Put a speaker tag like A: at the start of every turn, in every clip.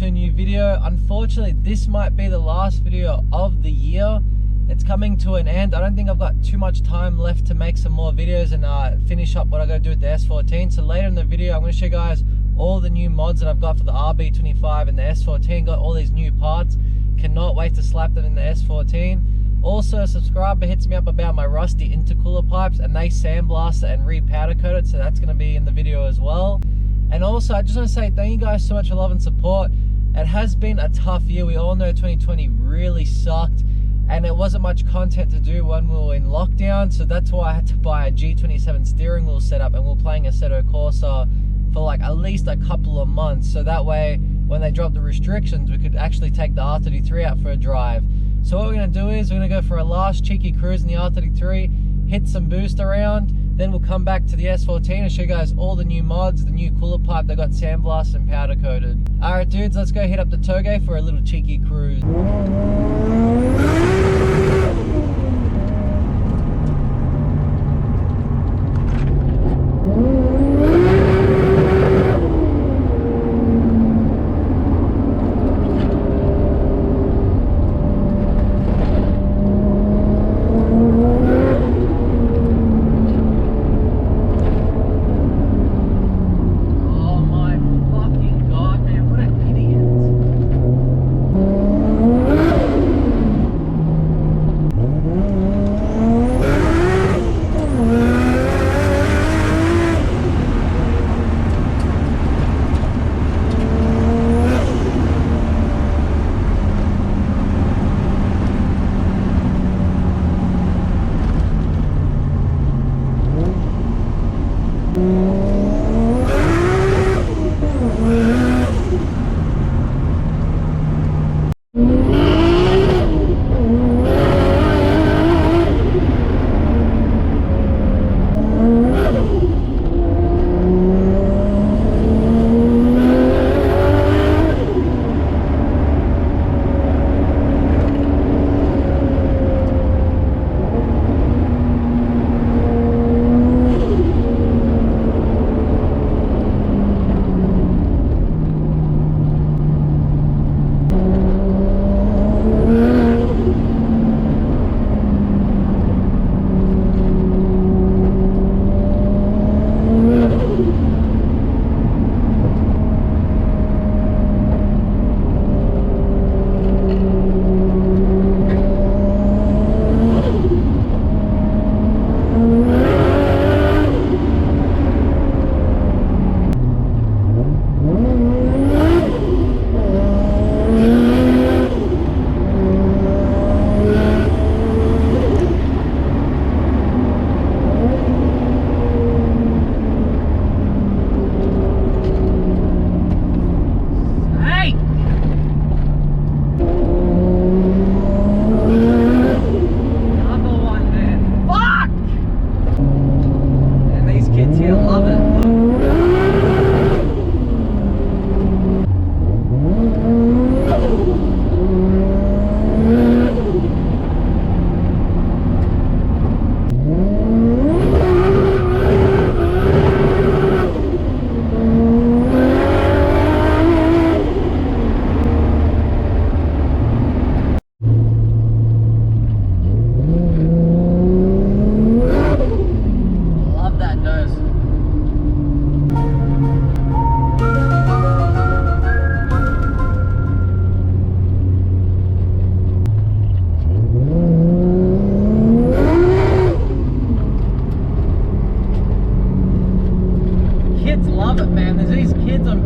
A: to a new video. Unfortunately, this might be the last video of the year. It's coming to an end. I don't think I've got too much time left to make some more videos and finish up what I got to do with the S14. So later in the video, I'm going to show you guys all the new mods that I've got for the RB25 and the S14. Got all these new parts. Cannot wait to slap them in the S14. Also, a subscriber hits me up about my rusty intercooler pipes, and they sandblast it and re-powder coat it, so that's going to be in the video as well. And also, I just want to say thank you guys so much for love and support. It has been a tough year. We all know 2020 really sucked, and there wasn't much content to do when we were in lockdown, so that's why I had to buy a G27 steering wheel setup, and we're playing Assetto Corsa for like at least a couple of months, so that way when they drop the restrictions we could actually take the R33 out for a drive. So what we're going to do is we're going to go for a last cheeky cruise in the R33, hit some boost around, then we'll come back to the S14 and show you guys all the new mods, the new cooler pipe that got sandblasted and powder coated. Alright dudes, let's go hit up the Toge for a little cheeky cruise.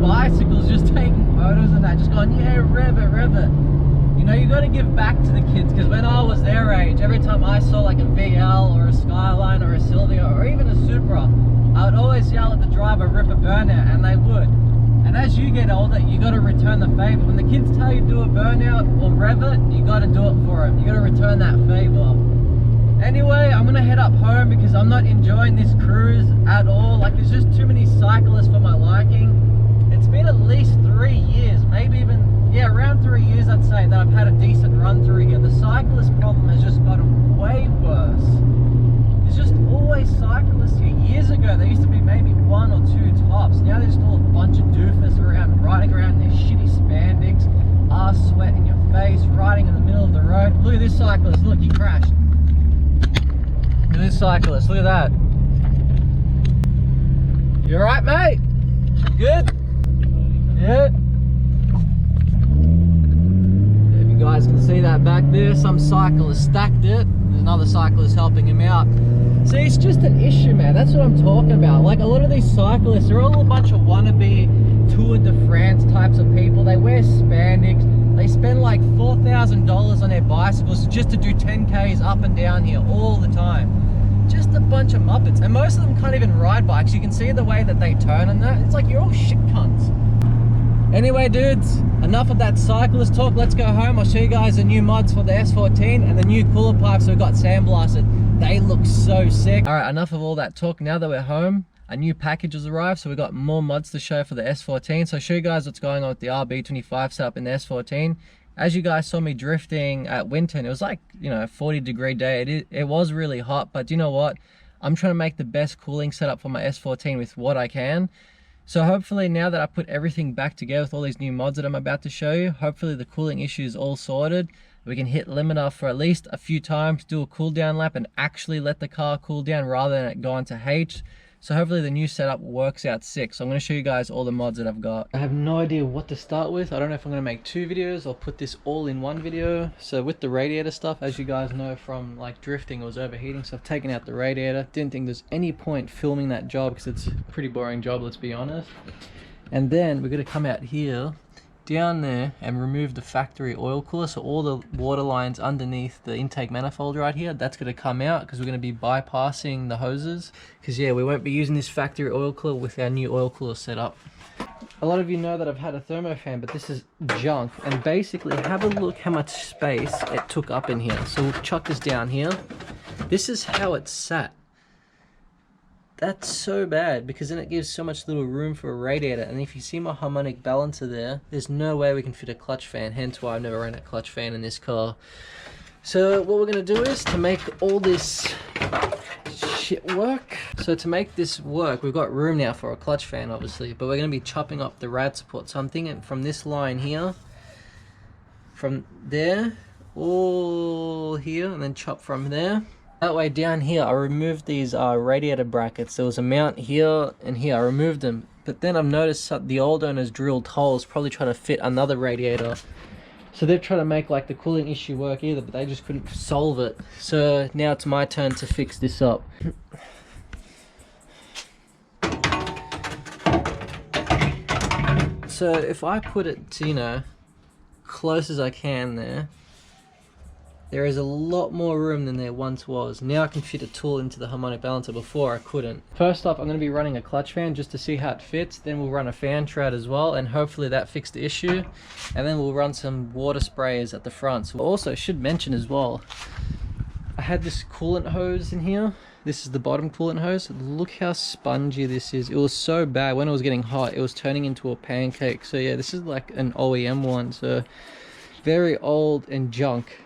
A: bicycles just taking photos and that, just going, yeah, rev it, rev it. You know, you got to give back to the kids, because when I was their age, every time I saw like a VL or a Skyline or a Sylvia or even a Supra, I would always yell at the driver, rip a burnout, and they would. And as you get older, you got to return the favor. When the kids tell you to do a burnout or rev it, you got to do it for them. You got to return that favor. Anyway, I'm gonna head up home because I'm not enjoying this cruise at all. Like, there's just too many cyclists for my liking. It's been at least 3 years, maybe even, yeah, around 3 years I'd say, that I've had a decent run through here. The cyclist problem has just gotten way worse. There's just always cyclists here. Years ago, there used to be maybe 1 or 2 tops. Now there's still a bunch of doofus around, riding around in their shitty spandex smooth cyclist. Look at that. You alright, mate? Good? Yeah. If you guys can see that back there, some cyclist stacked it. There's another cyclist helping him out. See, it's just an issue, man. That's what I'm talking about. Like, a lot of these cyclists, they're all a bunch of wannabe Tour de France types of people. They wear spandex. They spend like $4,000 on their bicycles just to do 10Ks up and down here all the time. Just a bunch of muppets. And most of them can't even ride bikes. You can see the way that they turn and that. It's like, you're all shit cunts. Anyway, dudes, enough of that cyclist talk. Let's go home. I'll show you guys the new mods for the S14 and the new cooler pipes we've got sandblasted. They look so sick. All right, enough of all that talk. Now that we're home, a new package has arrived, so we've got more mods to show for the S14. So I'll show you guys what's going on with the RB25 setup in the S14. As you guys saw me drifting at Winton, it was like, you know, a 40-degree day. It was really hot, but you know what? I'm trying to make the best cooling setup for my S14 with what I can. So hopefully now that I put everything back together with all these new mods that I'm about to show you, hopefully the cooling issue is all sorted. We can hit limiter for at least a few times, do a cool down lap and actually let the car cool down rather than it go into H. So hopefully the new setup works out sick. So I'm going to show you guys all the mods that I've got. I have no idea what to start with. I don't know if I'm going to make 2 videos or put this all in one video. So with the radiator stuff, as you guys know from like drifting, it was overheating. So I've taken out the radiator. Didn't think there's any point filming that job because it's a pretty boring job, let's be honest. And then we're going to come out here, down there, and remove the factory oil cooler. So all the water lines underneath the intake manifold right here, that's going to come out because we're going to be bypassing the hoses. Because yeah, we won't be using this factory oil cooler with our new oil cooler setup. A lot of you know that I've had a thermofan, but this is junk. And basically, have a look how much space it took up in here. So we'll chuck this down here. This is how it sat. That's so bad because then it gives so much little room for a radiator. And if you see my harmonic balancer there, there's no way we can fit a clutch fan, hence why I've never ran a clutch fan in this car. So what we're going to do is to make all this shit work. So to make this work, we've got room now for a clutch fan obviously, but we're going to be chopping up the rad support. So I'm thinking from this line here, from there, all here, and then chop from there. That way down here, I removed these radiator brackets. There was a mount here and here. I removed them. But then I've noticed the old owners drilled holes, probably trying to fit another radiator. So they've tried to make like the cooling issue work either, but they just couldn't solve it. So now it's my turn to fix this up. So if I put it to, you know, close as I can there, there is a lot more room than there once was. Now I can fit a tool into the harmonic balancer. Before I couldn't. First off, I'm going to be running a clutch fan just to see how it fits. Then we'll run a fan shroud as well, and hopefully that fixed the issue. And then we'll run some water sprayers at the front. So also should mention as well, I had this coolant hose in here. This is the bottom coolant hose. Look how spongy this is. It was so bad when it was getting hot. It was turning into a pancake. So yeah, this is like an OEM one. So very old and junk.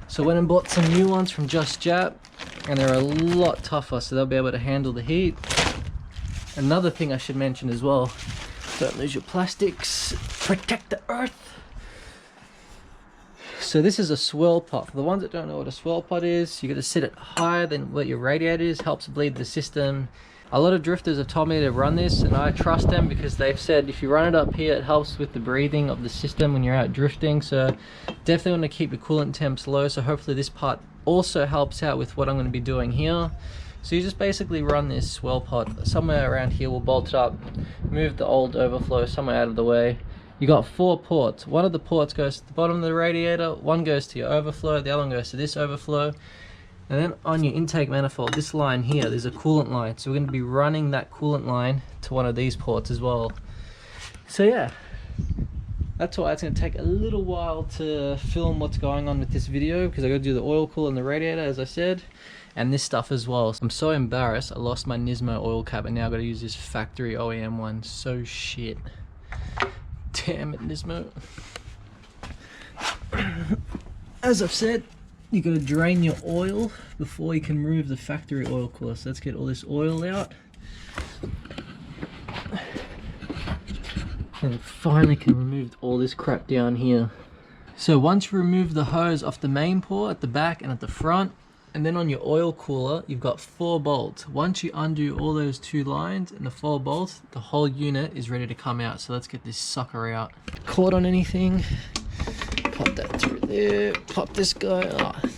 A: So I went and bought some new ones from Just Jap, and they're a lot tougher, so they'll be able to handle the heat. Another thing I should mention as well, don't lose your plastics, protect the earth. So this is a swirl pot. For the ones that don't know what a swirl pot is, you got to set it higher than what your radiator is, helps bleed the system. A lot of drifters have told me to run this, and I trust them because they've said if you run it up here, it helps with the breathing of the system when you're out drifting. So definitely want to keep your coolant temps low. So hopefully this part also helps out with what I'm going to be doing here. So you just basically run this swirl pot somewhere around here. We'll bolt it up, move the old overflow somewhere out of the way. You got 4 ports. One of the ports goes to the bottom of the radiator, one goes to your overflow, the other one goes to this overflow. And then on your intake manifold, this line here, there's a coolant line. So we're going to be running that coolant line to one of these ports as well. So yeah, that's why it's going to take a little while to film what's going on with this video, because I got to do the oil cooler and the radiator, as I said, and this stuff as well. I'm so embarrassed. I lost my Nismo oil cap, and now I've got to use this factory OEM one. So shit. Damn it, Nismo. As I've said, you got to drain your oil before you can remove the factory oil cooler. So let's get all this oil out. And finally can remove all this crap down here. So once you remove the hose off the main port at the back and at the front, And then on your oil cooler, you've got 4 bolts. Once you undo all those 2 lines and the 4 bolts, the whole unit is ready to come out. So let's get this sucker out. Caught on anything? Pop that through there. Pop this guy. Oh.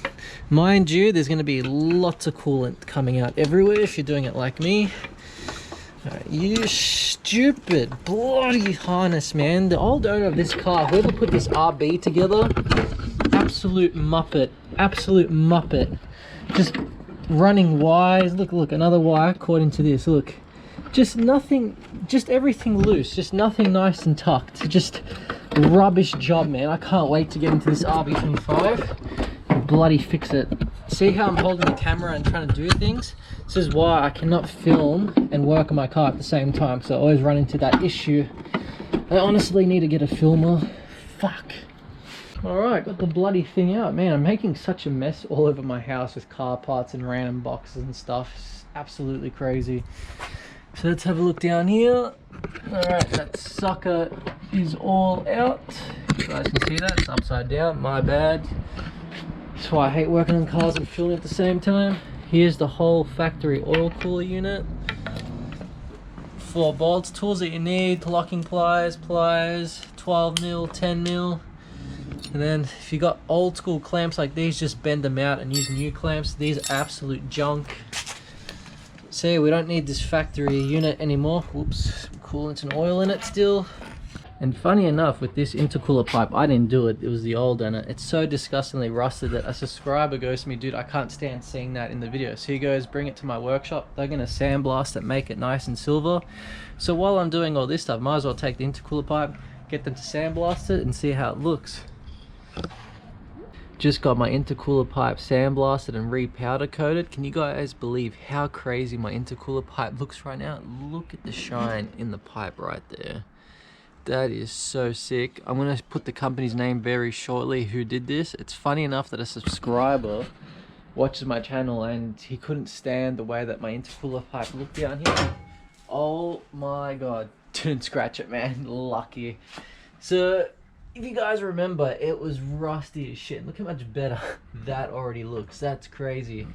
A: Mind you, there's going to be lots of coolant coming out everywhere if you're doing it like me. Right, you stupid bloody harness, man. The old owner of this car, whoever put this RB together, absolute muppet. Absolute muppet. Just running wires. Look, another wire caught into this. Look, just nothing, just everything loose, just nothing nice and tucked. Just rubbish job, man. I can't wait to get into this RB25 and bloody fix it. See how I'm holding the camera and trying to do things? This is why I cannot film and work on my car at the same time, so I always run into that issue. I honestly need to get a filmer. Fuck. Alright, got the bloody thing out. Man, I'm making such a mess all over my house with car parts and random boxes and stuff. It's absolutely crazy. So let's have a look down here. Alright, that sucker is all out. You guys can see that, it's upside down, my bad. That's why I hate working on cars and filming at the same time. Here's the whole factory oil cooler unit. 4 bolts, tools that you need, locking pliers, 12mm, 10mm. And then if you got old school clamps like these, just bend them out and use new clamps. These are absolute junk. See, we don't need this factory unit anymore. Whoops, coolant and oil in it still. And funny enough, with this intercooler pipe, I didn't do it. It was the old owner. It's so disgustingly rusted that a subscriber goes to me, dude, I can't stand seeing that in the video. So he goes, bring it to my workshop. They're gonna sandblast it, make it nice and silver. So while I'm doing all this stuff, might as well take the intercooler pipe, get them to sandblast it and see how it looks. Just got my intercooler pipe sandblasted and re-powder coated. Can you guys believe how crazy my intercooler pipe looks right now? Look at the shine in the pipe right there. That is so sick. I'm gonna put the company's name very shortly who did this. It's funny enough that a subscriber watches my channel and he couldn't stand the way that my intercooler pipe looked down here. Oh my god, didn't scratch it, man. Lucky. So if you guys remember, it was rusty as shit. Look how much better that already looks. That's crazy.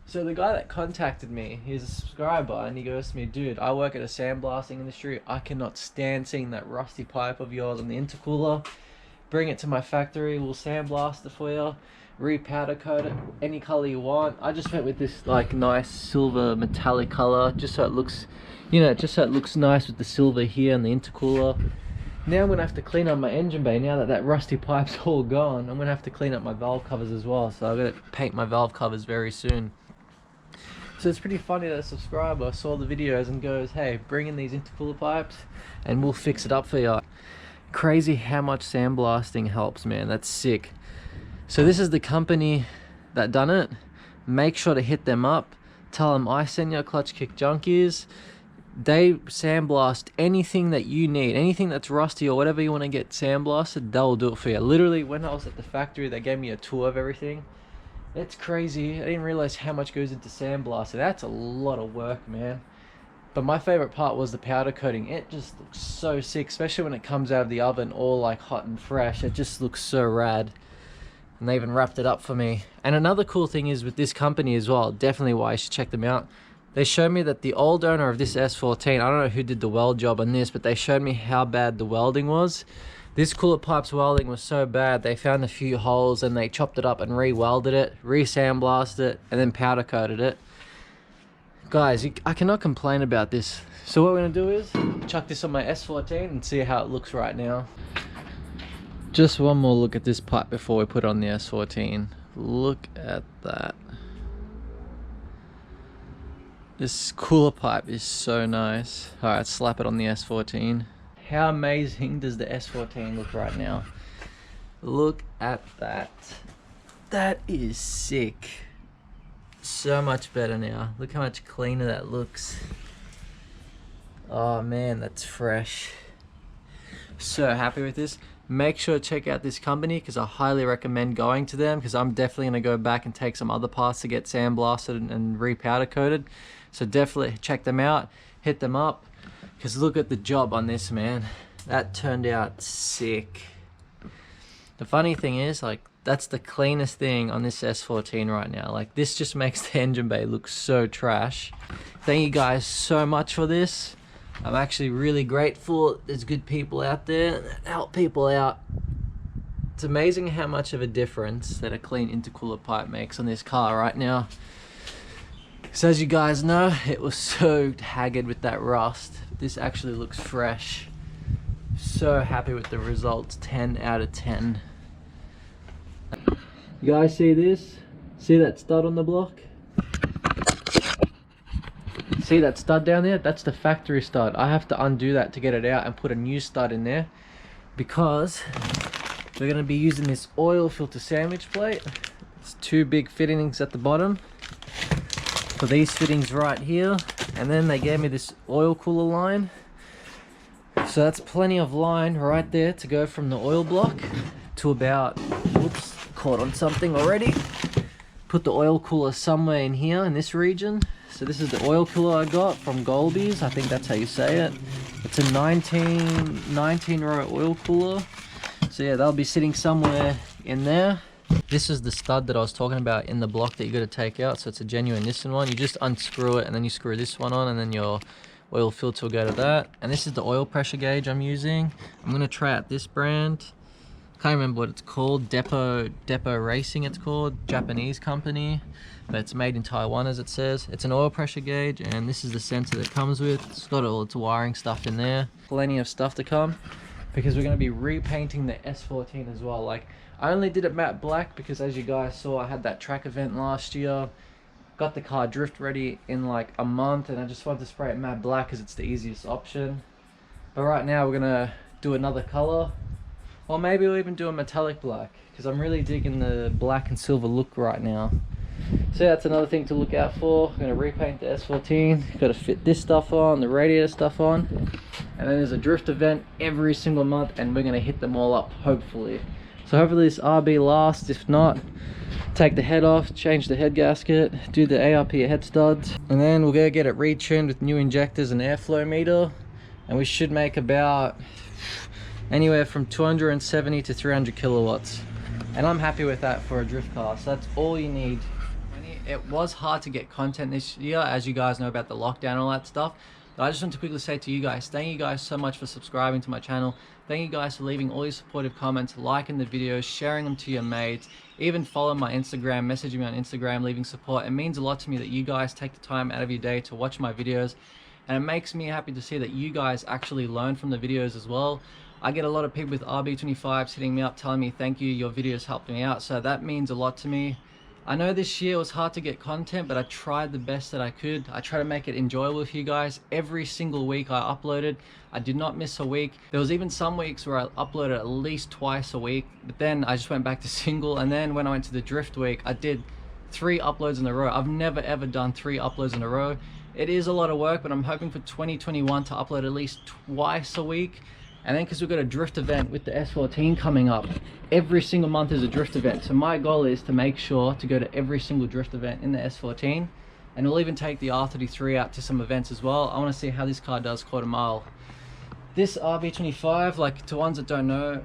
A: So the guy that contacted me, he's a subscriber, and he goes to me, dude, I work at a sandblasting industry. I cannot stand seeing that rusty pipe of yours on the intercooler. Bring it to my factory. We'll sandblast it for you. Re-powder coat it any color you want. I just went with this like nice silver metallic color, just so it looks, you know, just so it looks nice with the silver here and the intercooler. Now I'm gonna have to clean up my engine bay. Now that that rusty pipe's all gone, I'm gonna have to clean up my valve covers as well. So I'm gonna paint my valve covers very soon. So it's pretty funny that a subscriber saw the videos and goes, hey, bring in these intercooler pipes and we'll fix it up for you. Crazy how much sandblasting helps, man. That's sick. So this is the company that done it. Make sure to hit them up. Tell them I send you Clutch Kick Junkies. They sandblast anything that you need, anything that's rusty or whatever you want to get sandblasted, they'll do it for you. Literally, when I was at the factory, they gave me a tour of everything. It's crazy. I didn't realize how much goes into sandblasting. That's a lot of work, man. But my favorite part was the powder coating. It just looks so sick, especially when it comes out of the oven all like hot and fresh. It just looks so rad. And they even wrapped it up for me. And another cool thing is with this company as well, definitely why you should check them out. They showed me that the old owner of this S14, I don't know who did the weld job on this, but they showed me how bad the welding was. This cooler pipe's welding was so bad, they found a few holes and they chopped it up and re-welded it, re-sandblasted it, and then powder coated it. Guys, I cannot complain about this. So what we're gonna do is chuck this on my S14 and see how it looks right now. Just one more look at this pipe before we put it on the S14. Look at that. This cooler pipe is so nice. Alright, slap it on the S14. How amazing does the S14 look right now? Look at that. That is sick. So much better now. Look how much cleaner that looks. Oh man, that's fresh. So happy with this. Make sure to check out this company because I highly recommend going to them, because I'm definitely going to go back and take some other parts to get sandblasted and re-powder coated. So definitely check them out, hit them up, because look at the job on this, man. That turned out sick. The funny thing is, like, that's the cleanest thing on this S14 right now. Like, this just makes the engine bay look so trash. Thank you guys so much for this. I'm actually really grateful. There's good people out there that help people out. It's amazing how much of a difference that a clean intercooler pipe makes on this car right now. So as you guys know, it was so haggard with that rust. This actually looks fresh. So happy with the results. 10 out of 10. You guys see this? See that stud on the block? See that stud down there? That's the factory stud. I have to undo that to get it out and put a new stud in there, because we're going to be using this oil filter sandwich plate. It's 2 big fittings at the bottom for these fittings right here, and then they gave me this oil cooler line. So that's plenty of line right there to go from the oil block to about, whoops, caught on something already. Put the oil cooler somewhere in here in this region. So this is the oil cooler I got from Golby's. I think that's how you say it. It's a 19 row oil cooler. So yeah, they'll be sitting somewhere in there. This is the stud that I was talking about in the block that you got to take out. So it's a genuine Nissan one. You just unscrew it and then you screw this one on, and then your oil filter will go to that. And this is the oil pressure gauge I'm using. I'm going to try out this brand. Can't remember what it's called. Depot Racing it's called. Japanese company, but it's made in Taiwan as it says. It's an oil pressure gauge, and this is the sensor that it comes with. It's got all its wiring stuff in there. Plenty of stuff to come, because we're going to be repainting the S14 as well. Like, I only did it matte black because, as you guys saw, I had that track event last year. Got the car drift ready in like a month, and I just wanted to spray it matte black because it's the easiest option. But right now we're gonna do another color, or maybe we'll even do a metallic black, because I'm really digging the black and silver look right now. So yeah, that's another thing to look out for. I'm gonna repaint the S14. Got to fit this stuff on, the radiator stuff on, and then there's a drift event every single month, and we're gonna hit them all up hopefully. So hopefully this RB lasts. If not, take the head off, change the head gasket, do the ARP head studs, and then we'll go get it retuned with new injectors and airflow meter, and we should make about anywhere from 270 to 300 kilowatts, and I'm happy with that for a drift car. So that's all you need. It was hard to get content this year, as you guys know, about the lockdown and all that stuff. But I just want to quickly say to you guys, thank you guys so much for subscribing to my channel. Thank you guys for leaving all your supportive comments, liking the videos, sharing them to your mates, even follow my Instagram, messaging me on Instagram, leaving support. It means a lot to me that you guys take the time out of your day to watch my videos, and it makes me happy to see that you guys actually learn from the videos as well. I get a lot of people with RB25s hitting me up telling me thank you, your videos helped me out, so that means a lot to me. I know this year was hard to get content, but I tried the best that I could. I try to make it enjoyable for you guys. Every single week I uploaded. I did not miss a week. There was even some weeks where I uploaded at least twice a week, but then I just went back to single. And then when I went to the drift week, I did 3 uploads in a row. I've never ever done 3 uploads in a row. It is a lot of work, but I'm hoping for 2021 to upload at least twice a week. And then because we've got a drift event with the S14 coming up, every single month is a drift event. So my goal is to make sure to go to every single drift event in the S14. And we'll even take the R33 out to some events as well. I want to see how this car does quarter mile. This RB25, like, to ones that don't know,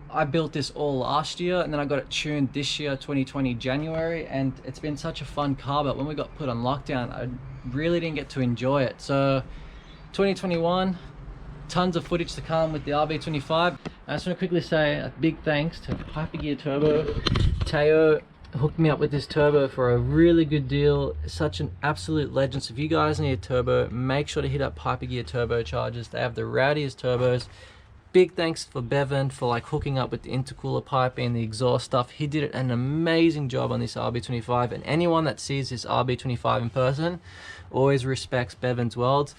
A: I built this all last year, and then I got it tuned this year, 2020 January, and it's been such a fun car. But when we got put on lockdown, I really didn't get to enjoy it. So 2021, tons of footage to come with the RB25. I just want to quickly say a big thanks to Hypergear Turbo. Teo hooked me up with this turbo for a really good deal. Such an absolute legend. So if you guys need a turbo, make sure to hit up Hypergear Turbochargers. They have the rowdiest turbos. Big thanks for Bevan for like hooking up with the intercooler pipe and the exhaust stuff. He did an amazing job on this RB25, and anyone that sees this RB25 in person always respects Bevan's welds.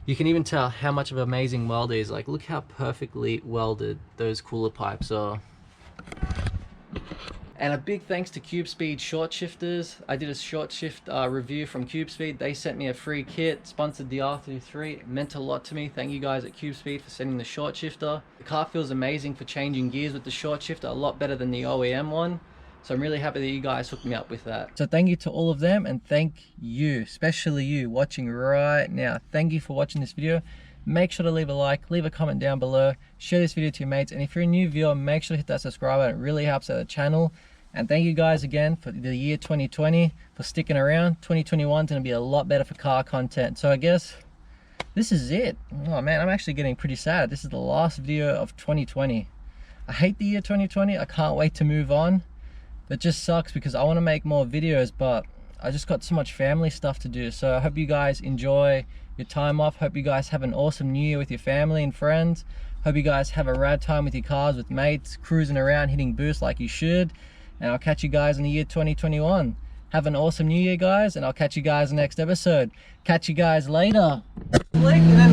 A: You can even tell how much of an amazing welder he is. Like, look how perfectly welded those cooler pipes are. And a big thanks to CubeSpeed short shifters. I did a short shift review from CubeSpeed. They sent me a free kit, sponsored the R33. It meant a lot to me. Thank you guys at CubeSpeed for sending the short shifter. The car feels amazing for changing gears with the short shifter, a lot better than the OEM one. So I'm really happy that you guys hooked me up with that. So thank you to all of them, and thank you, especially you watching right now. Thank you for watching this video. Make sure to leave a like, leave a comment down below, share this video to your mates, and if you're a new viewer, make sure to hit that subscribe button. It really helps out the channel. And thank you guys again for the year 2020 for sticking around. 2021 is going to be a lot better for car content. So I guess this is it. Oh man, I'm actually getting pretty sad. This is the last video of 2020. I hate the year 2020. I can't wait to move on. That just sucks because I want to make more videos, but I just got so much family stuff to do. So I hope you guys enjoy your time off. Hope you guys have an awesome new year with your family and friends. Hope you guys have a rad time with your cars, with mates, cruising around, hitting boosts like you should. And I'll catch you guys in the year 2021. Have an awesome new year, guys, and I'll catch you guys in the next episode. Catch you guys later. And then